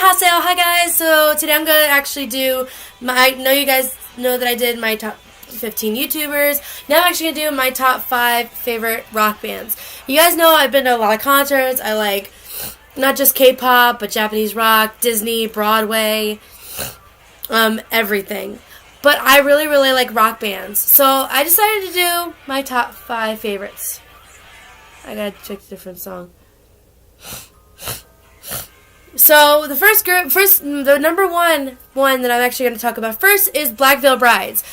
Haseo. Hi guys. So today I'm gonna actually do I know you guys know that I did my top 15 YouTubers. Now I'm actually gonna do my top 5 favorite rock bands. You guys know I've been to a lot of concerts. I like not just K-pop, but Japanese rock, Disney, Broadway, everything. But I really, really like rock bands. So I decided to do my top 5 favorites. I gotta check a different song. So the the number one that I'm actually going to talk about first is Black Veil Brides.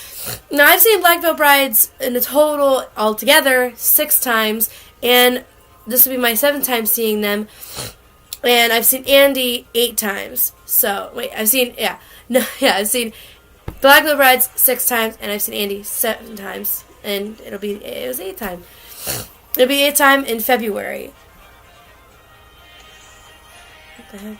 Now I've seen Black Veil Brides in a total altogether 6 times, and this will be my 7th time seeing them. And I've seen Andy 8 times. So wait, I've seen Black Veil Brides 6 times, and I've seen Andy 7 times, and it was 8th time. It'll be 8th time in February. The heck?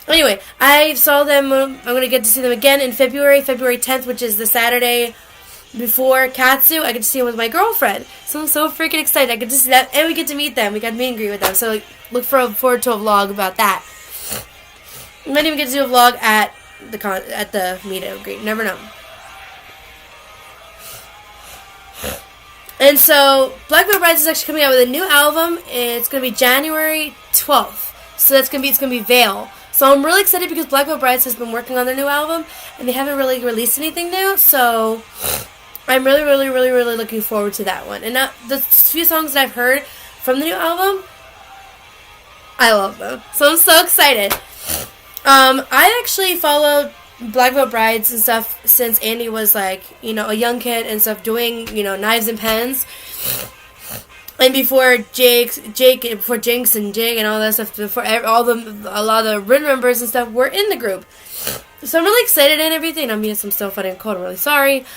Anyway, I saw them. I'm going to get to see them again in February 10th, which is the Saturday before Katsu. I get to see them with my girlfriend. So I'm so freaking excited. I get to see that, and we get to meet them. We got to meet and greet with them. So look forward to a vlog about that. I might even get to do a vlog at the meet and greet. Never know. And so, Black Veil Brides is actually coming out with a new album. It's going to be January 12th. So it's going to be Veil. So I'm really excited because Black Veil Brides has been working on their new album, and they haven't really released anything new. So I'm really, really, really, really looking forward to that one. And the few songs that I've heard from the new album, I love them. So I'm so excited. I actually followed Black Veil Brides and stuff since Andy was like, a young kid and stuff, doing, Knives and Pens. And before before Jinx and Jig and all that stuff, before a lot of the written members and stuff were in the group. So I'm really excited and everything. I'm still fighting a cold. I'm really sorry if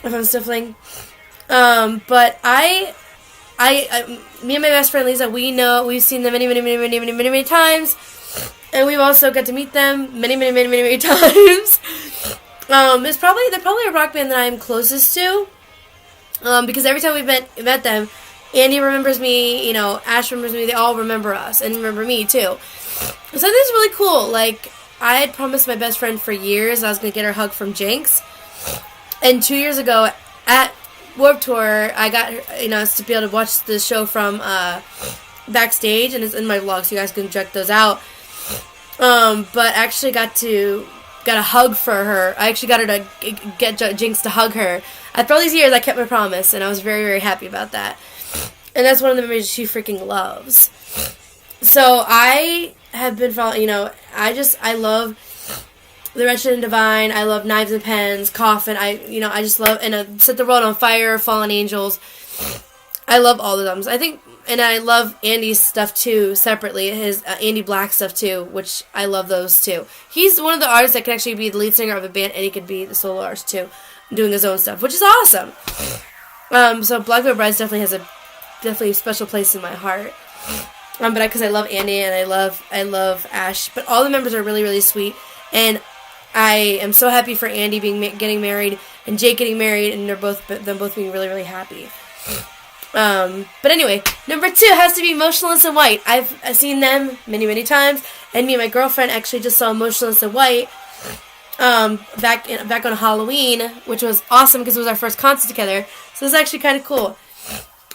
I'm sniffling. But me and my best friend Lisa, we've seen them many times. And we've also got to meet them many times. They're probably a rock band that I'm closest to. Because every time we met them, Andy remembers me, Ash remembers me, they all remember us, and remember me, too. So this is really cool. Like, I had promised my best friend for years I was going to get her a hug from Jinx. And 2 years ago, at Warped Tour, I got her, to be able to watch the show from backstage, and it's in my vlog, so you guys can check those out. But actually got a hug for her. I actually got her to get Jinx to hug her. After all these years, I kept my promise, and I was very, very happy about that. And that's one of the memories she freaking loves. So I have been following, I love The Wretched and Divine. I love Knives and Pens, Coffin. I just love, and Set the World on Fire, Fallen Angels. I love all of them. And I love Andy's stuff too, separately. His Andy Black stuff too, which I love those too. He's one of the artists that can actually be the lead singer of a band, and he could be the solo artist too, doing his own stuff, which is awesome. So Black Veil Brides definitely has a special place in my heart. But because I love Andy and I love Ash, but all the members are really, really sweet, and I am so happy for Andy getting married and Jake getting married, and them both being really, really happy. But anyway, number 2 has to be Motionless in White. I've seen them many times, and me and my girlfriend actually just saw Motionless in White back on Halloween, which was awesome because it was our first concert together. So it's actually kind of cool.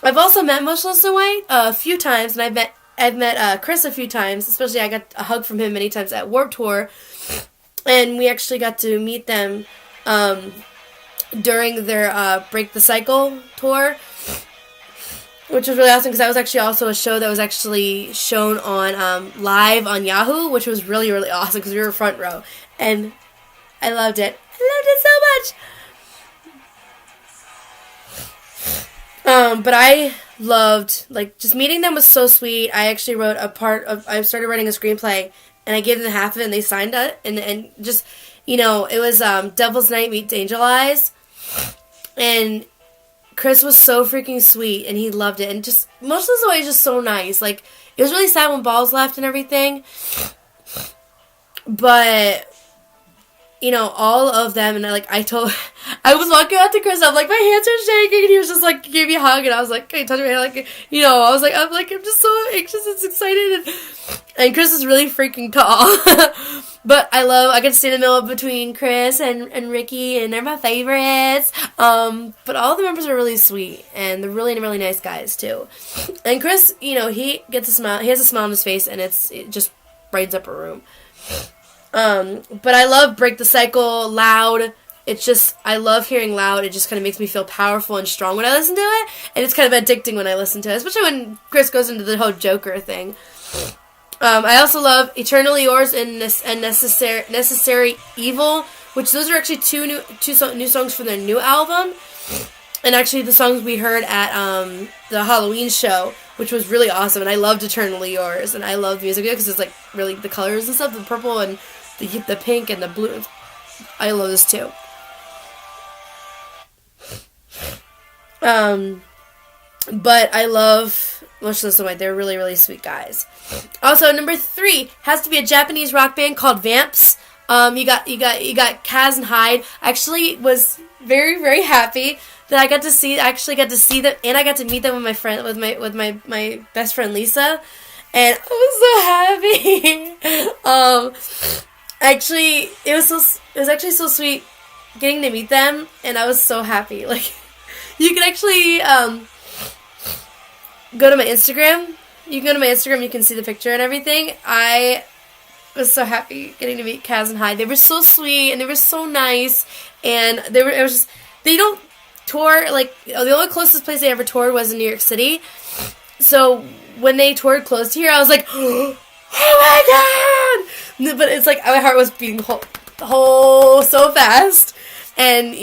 I've also met Motionless in White a few times, and I've met Chris a few times. Especially, I got a hug from him many times at Warped Tour, and we actually got to meet them during their Break the Cycle tour, which was really awesome because that was actually also a show that was actually shown on live on Yahoo, which was really, really awesome because we were front row, and I loved it. I loved it so much. But I loved, just meeting them was so sweet. I actually I started writing a screenplay, and I gave them half of it, and they signed it, and just, it was Devil's Night meets Angel Eyes, and Chris was so freaking sweet, and he loved it, and just, most of the way, just so nice. It was really sad when Balls left and everything, but all of them, and I was walking out to Chris, I'm like, my hands are shaking, and he was just gave me a hug, and I was like, can you touch my hand? I'm just so anxious and excited, And Chris is really freaking tall. But I get to stay in the middle between Chris and Ricky, and they're my favorites. But all the members are really sweet, and they're really, really nice guys, too. And Chris, he gets a smile. He has a smile on his face, and it just brightens up a room. But I love Break the Cycle, Loud. It's just, I love hearing Loud. It just kind of makes me feel powerful and strong when I listen to it. And it's kind of addicting when I listen to it, especially when Chris goes into the whole Joker thing. I also love Eternally Yours and Necessary Evil, which those are actually two new songs for their new album. And actually the songs we heard at the Halloween show, which was really awesome. And I loved Eternally Yours. And I love the music video because it's like really the colors and stuff, the purple and the pink and the blue. I love this too. But I love most of them. They're really, really sweet guys. Also, number 3 has to be a Japanese rock band called Vamps. You got Kaz and Hyde. I actually was very, very happy that I got to see them, and I got to meet them with my best friend Lisa, and I was so happy. Actually, it was actually so sweet getting to meet them, and I was so happy. Like, you can actually go to my Instagram. You can go to my Instagram. You can see the picture and everything. I was so happy getting to meet Kaz and Hyde. They were so sweet and they were so nice, and they don't tour, like, the only closest place they ever toured was in New York City. So when they toured close to here, I was like, oh my god! But it's like my heart was beating so fast, and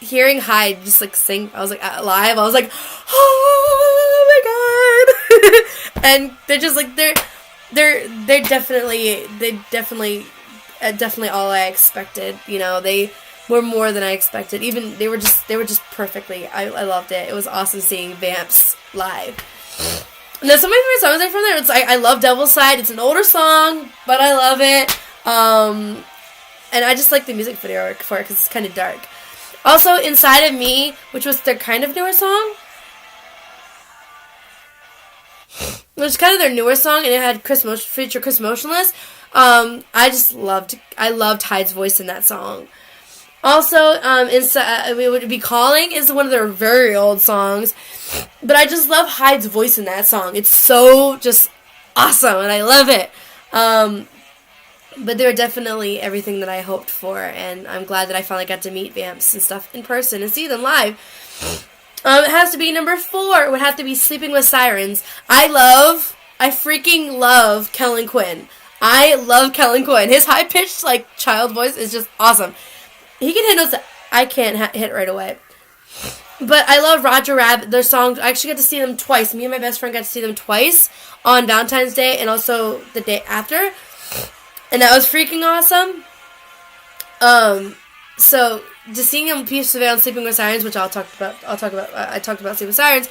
hearing Hyde just like sing, I was like live. I was like, oh my god! And they're just like they're definitely all I expected. They were more than I expected. Even they were just perfectly. I loved it. It was awesome seeing Vamps live. Now, some of my favorite songs are from there. It's I love Devil's Side. It's an older song, but I love it. And I just like the music video for it because it's kind of dark. Also, Inside of Me, which was their kind of newer song. It was kind of their newer song, and it had feature Chris Motionless. I loved Hyde's voice in that song. Also, We Would Be Calling is one of their very old songs, but I just love Hyde's voice in that song. It's so just awesome, and I love it. But they were definitely everything that I hoped for, and I'm glad that I finally got to meet Vamps and stuff in person and see them live. It has to be number 4. It would have to be Sleeping with Sirens. I freaking love Kellen Quinn. I love Kellen Quinn. His high-pitched, like, child voice is just awesome. He can hit notes that I can't hit right away. But I love Roger Rabbit, their songs. I actually got to see them twice. Me and my best friend got to see them twice on Valentine's Day and also the day after. And that was freaking awesome. So just seeing them Pierce the Veil and Sleeping with Sirens, which I talked about Sleeping with Sirens.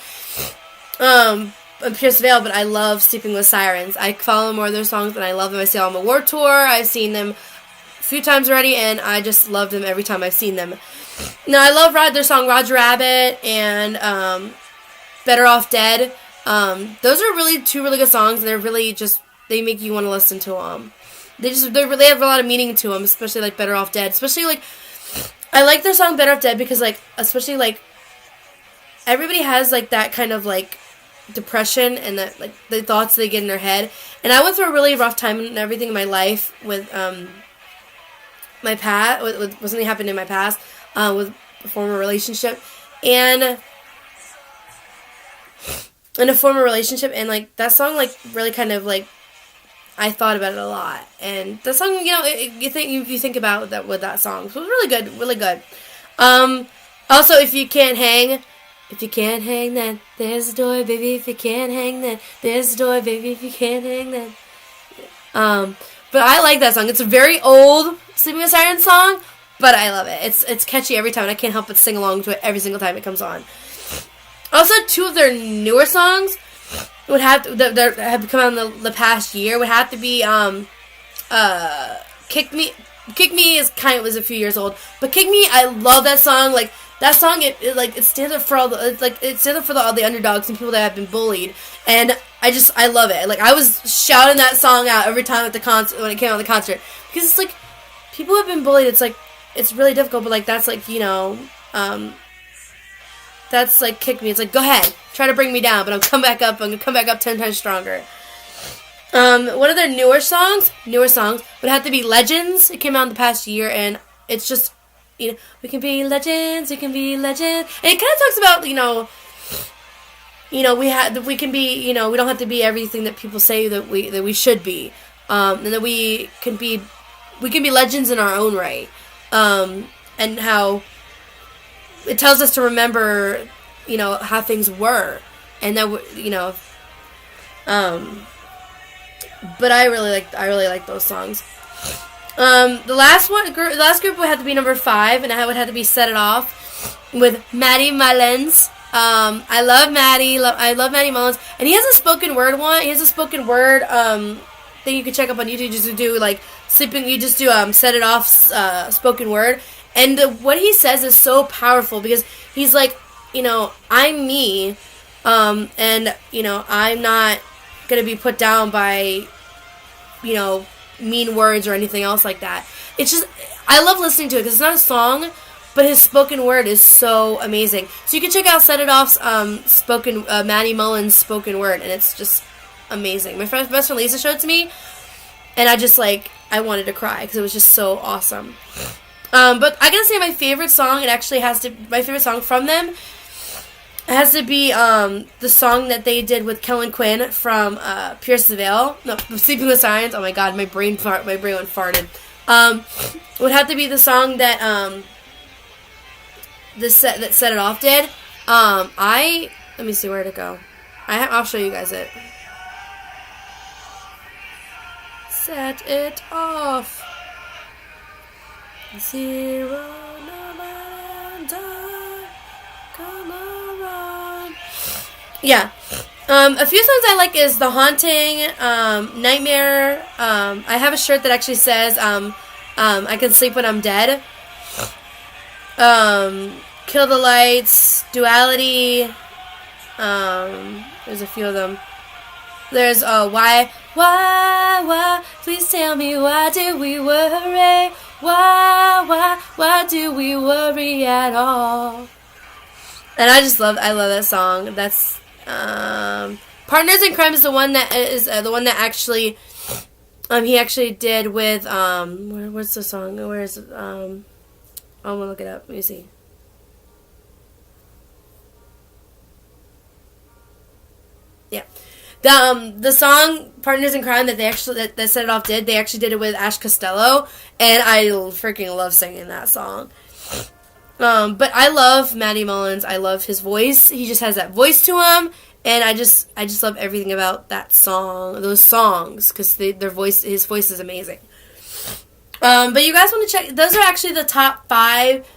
Pierce the Veil, but I love Sleeping with Sirens. I follow more of their songs and I love them. I see them on the War Tour. I've seen them a few times already, and I just love them every time I've seen them. Now, I love their song Roger Rabbit and Better Off Dead. Those are really 2 really good songs, and they're really just, they make you want to listen to them. They have a lot of meaning to them, especially like Better Off Dead. Especially like, I like their song Better Off Dead because like, especially like, everybody has like that kind of like depression and that like the thoughts they get in their head. And I went through a really rough time and everything in my life with my past, with something happened in my past with a former relationship and like that song like really kind of like I thought about it a lot, and the song, you think about that with that song, so it was really good, really good. Also, if you can't hang, then there's a door, baby. If you can't hang, then there's a door, baby. If you can't hang, then. But I like that song. It's a very old Sleeping with Sirens song, but I love it. It's catchy every time, and I can't help but sing along to it every single time it comes on. Also, 2 of their newer songs that have come out in the past year would have to be Kick Me. Kick Me was a few years old, but Kick Me, I love that song. Like that song, it stands up for all the underdogs and people that have been bullied, And I love it. Like, I was shouting that song out every time at the concert, when it came out at the concert. Because it's like, people have been bullied. It's like, it's really difficult, but like, that's like, you know, that's like, kick me. It's like, go ahead, try to bring me down, but I'm gonna come back up 10 times stronger. One of their newer songs would have to be Legends. It came out in the past year, and it's just, you know, we can be legends, we can be legends. And it kind of talks about, you know, we can be, you know, we don't have to be everything that people say that we should be, and that we can be legends in our own right, and how it tells us to remember, you know, how things were, and that you know, but I really like those songs. The last group would have to be number 5, and I would have to be Set It Off with Maddie Mullins. I love Maddie. I love Maddie Mullins, and he has a spoken word one. He has a spoken word thing you can check up on YouTube. Just to do like sleeping. You just do Set It Off spoken word, and what he says is so powerful because he's like, you know, I'm me, and you know, I'm not gonna be put down by, you know, mean words or anything else like that. It's just, I love listening to it because it's not a song, but his spoken word is so amazing. So you can check out Set It Off's Maddie Mullins spoken word, and it's just amazing. My best friend Lisa showed it to me, and I wanted to cry because it was just so awesome. But I gotta say my favorite song, my favorite song from them, it has to be the song that they did with Kellen Quinn from Pierce the Veil. No, Sleeping with Sirens. Oh my god, my brain went farted. It would have to be the song that that Set It Off did. Let me see where to go. I'll show you guys it. Set it off. 0, no matter, come on. Yeah. A few songs I like is The Haunting, Nightmare. I have a shirt that actually says I can sleep when I'm dead. Kill the Lights, Duality. There's a few of them. There's why, please tell me, why do we worry? Why do we worry at all? And I love that song. That's Partners in Crime is the one that actually he actually did with what's the song? Where is it? I'm gonna look it up. Let me see. Yeah. The song Partners in Crime that Set It Off did, they actually did it with Ash Costello, and I freaking love singing that song. But I love Maddie Mullins. I love his voice. He just has that voice to him, and I just love everything about that song, those songs, because his voice is amazing. But you guys want to check, those are actually the top 5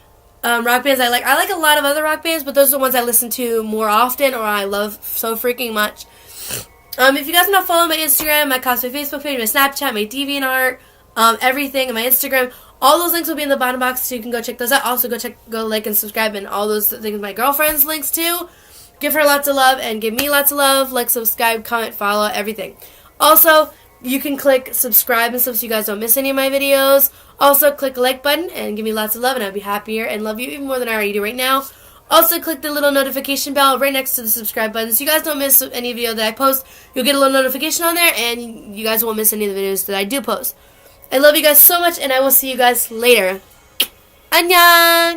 rock bands I like. I like a lot of other rock bands, but those are the ones I listen to more often, or I love so freaking much. If you guys want to follow my Instagram, my cosplay Facebook page, my Snapchat, my DeviantArt, everything, and my Instagram, all those links will be in the bottom box, so you can go check those out. Also, go like and subscribe, and all those things my girlfriend's links too. Give her lots of love, and give me lots of love. Like, subscribe, comment, follow, everything. Also, you can click subscribe and stuff so you guys don't miss any of my videos. Also, click the like button and give me lots of love, and I'll be happier and love you even more than I already do right now. Also, click the little notification bell right next to the subscribe button so you guys don't miss any video that I post. You'll get a little notification on there, and you guys won't miss any of the videos that I do post. I love you guys so much, and I will see you guys later. Annyeong!